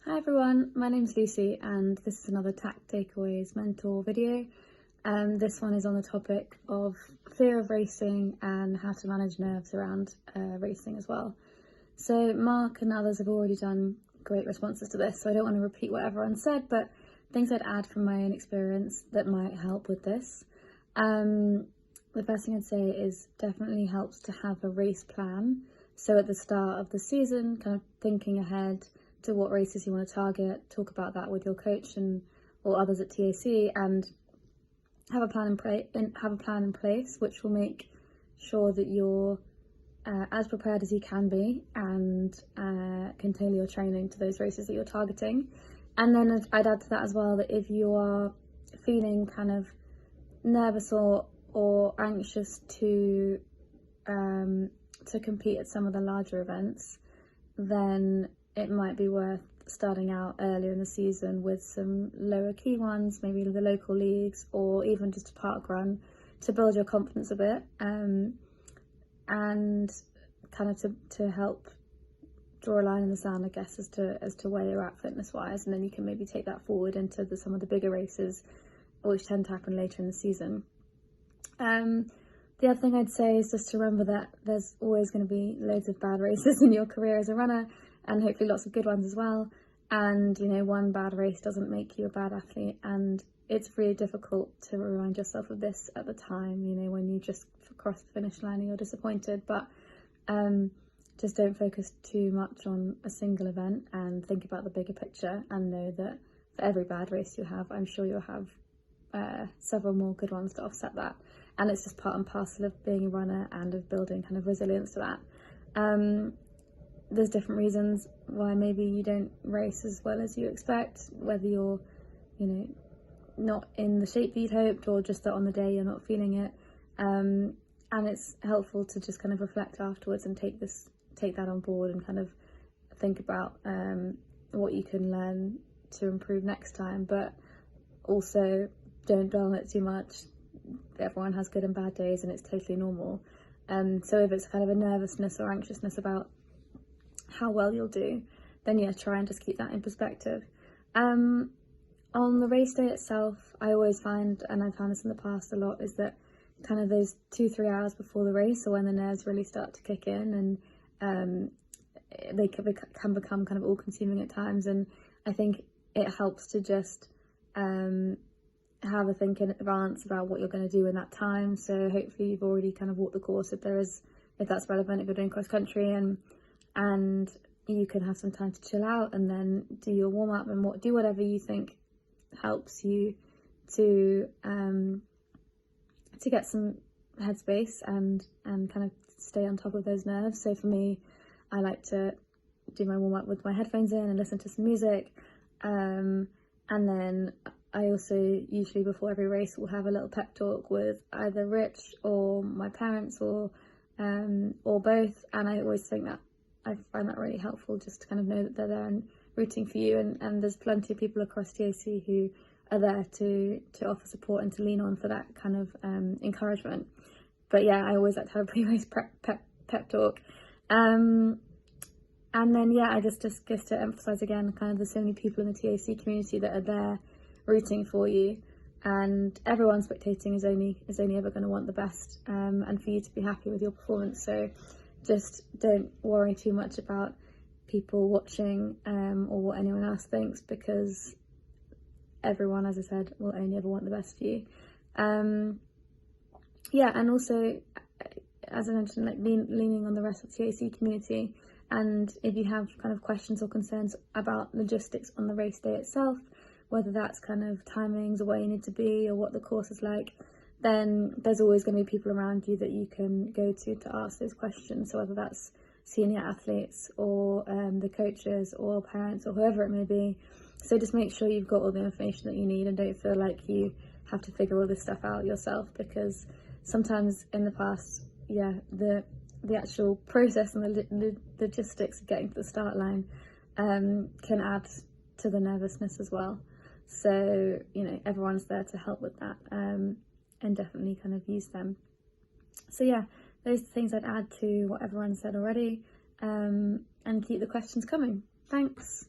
Hi everyone, my name's Lucy and this is another TAC Takeaways mentor video. This one is on the topic of fear of racing and how to manage nerves around racing as well. So Mark and others have already done great responses to this, so I don't want to repeat what everyone said, but things I'd add from my own experience that might help with this. The first thing I'd say is definitely helps to have a race plan. So at the start of the season, kind of thinking ahead to what races you want to target, talk about that with your coach or others at TAC, and have a plan in place, which will make sure that you're as prepared as you can be and can tailor your training to those races that you're targeting. And then I'd add to that as well that if you are feeling kind of nervous or anxious to compete at some of the larger events, then it might be worth starting out earlier in the season with some lower key ones, maybe the local leagues or even just a park run to build your confidence a bit, and kind of to help draw a line in the sand, I guess, as to where you're at fitness wise, and then you can maybe take that forward into some of the bigger races which tend to happen later in the season. The other thing I'd say is just to remember that there's always going to be loads of bad races in your career as a runner, and hopefully lots of good ones as well. And one bad race doesn't make you a bad athlete, and it's really difficult to remind yourself of this at the time, when you just cross the finish line and you're disappointed. But just don't focus too much on a single event and think about the bigger picture, and know that for every bad race you have, I'm sure you'll have several more good ones to offset that. And it's just part and parcel of being a runner and of building kind of resilience to that. There's different reasons why maybe you don't race as well as you expect, whether you're, not in the shape that you'd hoped, or just that on the day you're not feeling it. And it's helpful to just kind of reflect afterwards and take that on board and kind of think about what you can learn to improve next time. But also don't dwell on it too much. Everyone has good and bad days, and it's totally normal. So if it's kind of a nervousness or anxiousness about how well you'll do, then yeah, try and just keep that in perspective. On the race day itself, I always find, and I've found this in the past a lot, is that kind of those 2-3 hours before the race, or when the nerves really start to kick in, and they can become kind of all-consuming at times. And I think it helps to just have a think in advance about what you're going to do in that time. So hopefully you've already kind of walked the course if that's relevant, if you're doing cross country, and you can have some time to chill out and then do your warm up and do whatever you think helps you to get some headspace and kind of stay on top of those nerves. So for me, I like to do my warm up with my headphones in and listen to some music, and then I also usually before every race will have a little pep talk with either Rich or my parents or both, and I always think that I find that really helpful, just to kind of know that they're there and rooting for you, and there's plenty of people across TAC who are there to offer support and to lean on for that kind of encouragement. But yeah, I always like to have a pre-race pep talk. And then yeah, I just to emphasise again, kind of there's so many people in the TAC community that are there rooting for you, and everyone spectating is only ever going to want the best, and for you to be happy with your performance. So just don't worry too much about people watching or what anyone else thinks, because everyone, as I said, will only ever want the best for you. Yeah, and also, as I mentioned, like leaning on the rest of the TAC community, and if you have kind of questions or concerns about logistics on the race day itself, whether that's kind of timings or where you need to be or what the course is like, then there's always going to be people around you that you can go to ask those questions. So whether that's senior athletes or the coaches or parents or whoever it may be. So just make sure you've got all the information that you need and don't feel like you have to figure all this stuff out yourself, because sometimes in the past, yeah, the actual process and the logistics of getting to the start line can add to the nervousness as well. So everyone's there to help with that, and definitely kind of use them. So yeah, those are things I'd add to what everyone said already, and keep the questions coming. Thanks.